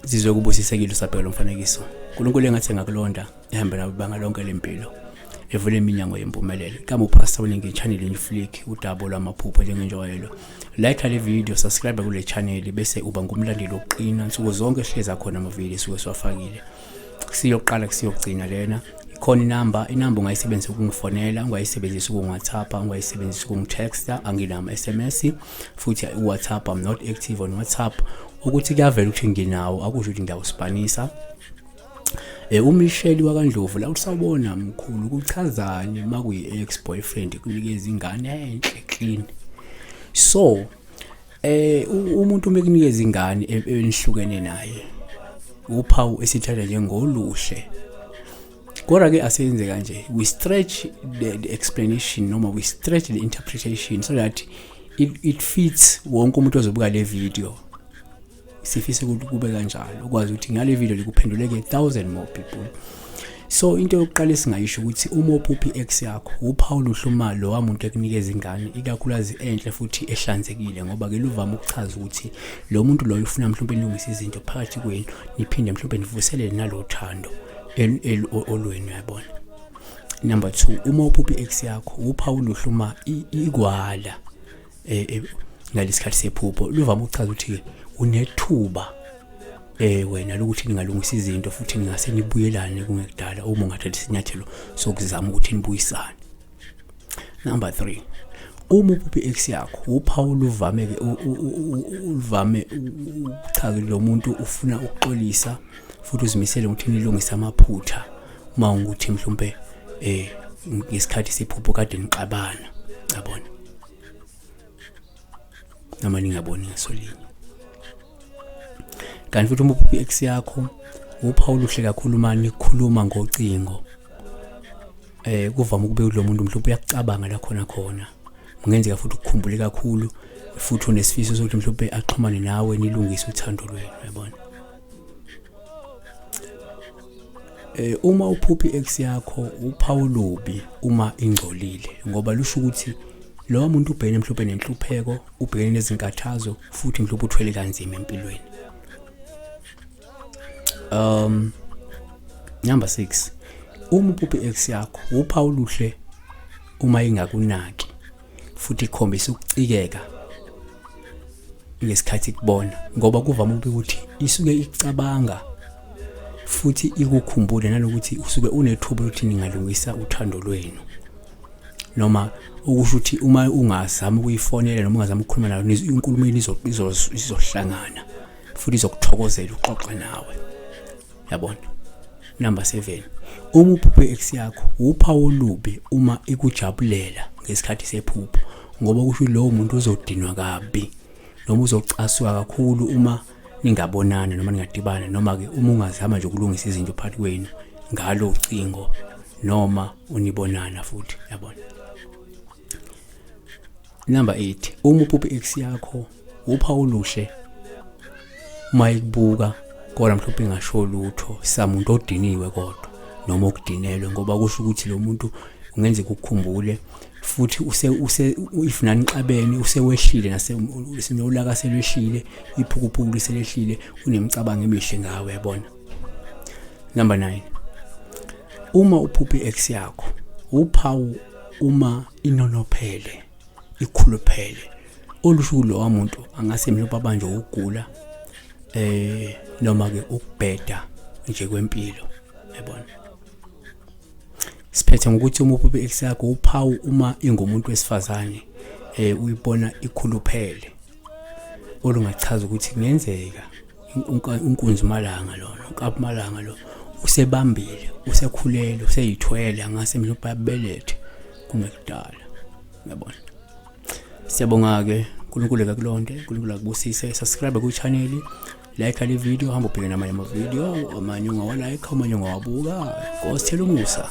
Sizwe kubusisekile usabheka lo mfanekiso. uNkulunkulu engathi ngakulonda ehambe nawe ibanga lonke lempilo. Evule iminyango yempumelelo. Kama upastor weningi channel Inflick udabo lwamaphupho njengenjwayelo. Like le video, subscribe kule channel bese uba ngumlandeli oqina nsuku zonke hleza khona amavideo suke siwafakile. Siyoqala kusiyogcina lena. Ikhona inamba ungayisebenzisa ukungifonela, ungayisebenzisa ukungi-WhatsApp, ungayisebenzisa ukungi-texta, anginama SMS futhi uWhatsApp I'm not active on WhatsApp. Ukuthi kuyavela ukuthi nginawo akusho ukuthi ngiyawuspanisa. Umisheli wakaNdlovu la usabona mkhulu kuchazani makuyi-ex boyfriend kunikeza ingane enhle clean. So umuntu umekunikeza ingane enihlukene naye uphawu esithatha njengoluhle. Kodwa ke asenze kanje, we stretch the explanation noma we stretch the interpretation so that it fits wonke umuntu ozobuka le video. Sifise ukuthi kube kanjalo ukwazi ukuthi ngale video likuphenduleke 1000 more people. So into yokuqala singayisho ukuthi uma uphupha i-ex yakho uphawu luhluma lo wamuntu ekunikeza ingane ikakhulukazi enhle futhi ehlanzekile ngoba ke luvama ukuchaza ukuthi lo muntu lo ufuna mhlawumbe ilungisa izinto phakathi kwenu niphinde mhlawumbe nivuselele nalothando olweni uyabona. Number 2, uma uphupha i-ex yakho uphawu luhluma igwala ngalesikhathi sephupho luvama ukuchaza ukuthi unethuba wena lokuthi ningalungisa izinto futhi ningase nibuyelane kungekudala uma ungathatha isinyathelo sokuzama ukuthi nibuyisane. Number 3, uma uphupha i-ex yakho uphawu luvame ukuchaza lo muntu ufuna ukuxolisa futhi uzimisele ukuthi nilungise amaphutha uma ukuthi mhlawumbe ngesikhathi sephupho kade niqabana yabona noma ningaboni ngasolinye. Kanti futhi uma uphupha i-ex yakho uphawu luhle kakhulu manje nikhuluma ngocingo. Kuvama kube lo muntu mhlawumbe uyakucabanga la khona kungenzeka futhi ukukhumbule kakhulu futhi unesifiso sokuthi mhlawumbe axhumane nawe nilungise uthando lwenu yabona. Uma uphupha i-ex yakho uphawu lubi uma ingcolile ngoba lusho ukuthi lo muntu ubhekene mhlawumbe nenhlupheko, ubhekene nezinkathazo futhi mhlawumbe uthwele kanzima empilweni. Number 6, uma uphupha i-ex yakho uphawu luhle uma ingakunaki futhi ikhombisa ukucikeka ngesikhathi kubona ngoba kuvama ukuthi isuke icabanga futhi ikukhumbule nalokuthi usuke unethuba ukuthi ningalungisa uthando lwenu noma ukusho ukuthi uma ungazama ukuyifonela noma ungazama ukukhuluma nayo inkulumo izohlangana futhi izokuthokozela uxoxa nawe yabona. Number 7, uma uphupha i-ex yakho uphawu olubi uma ikujabulela ngesikhathi sephupho ngoba kusho lo muntu uzodinwa kabi noma uzocaswa kakhulu uma ningabonana noma ningadibana noma ke uma ungazama nje ukulungisa izinto phakathi kwenu ngalo ucingo noma unibonana futhi yabona. Number 8, uma uphupha i-ex yakho uphawu luhle uma ikubuka kodwa mhlawumbe ngasho lutho samuntu odiniwe kodwa noma okudinelwe ngoba kusho ukuthi lo muntu ungenzeka ukukhumbule futhi if nanixabene usewehlile nasenolaka selwehlile iphukuphuku liselehlile unemicabango emihle ngawe yabona. Number 9, uma uphupha i-ex yakho uphawu uma inonophele ikhuluphele olusho lo wamuntu angase mhlawumbe abanjwe ukugula noma ke ukubheda nje kwempilo yabona. Siphethe ngokuthi uma uphupha i-ex yakho uphawu uma ingumuntu wesifazane uyibona ikhuluphele olungachaza ukuthi kungenzeka unkunzi malanga lo unkaphi malanga lo usebambile usekhulele useyithwele angase mhlawumbe abelethe kungekudala yabona. Siyabonga ke uNkulunkulu akakulonde, uNkulunkulu akubusise. Subscribe ku channel, like le video, hamba ubheke namanye ama video, amanye ungawalike amanye ungawabuka. Ngosithela umusa.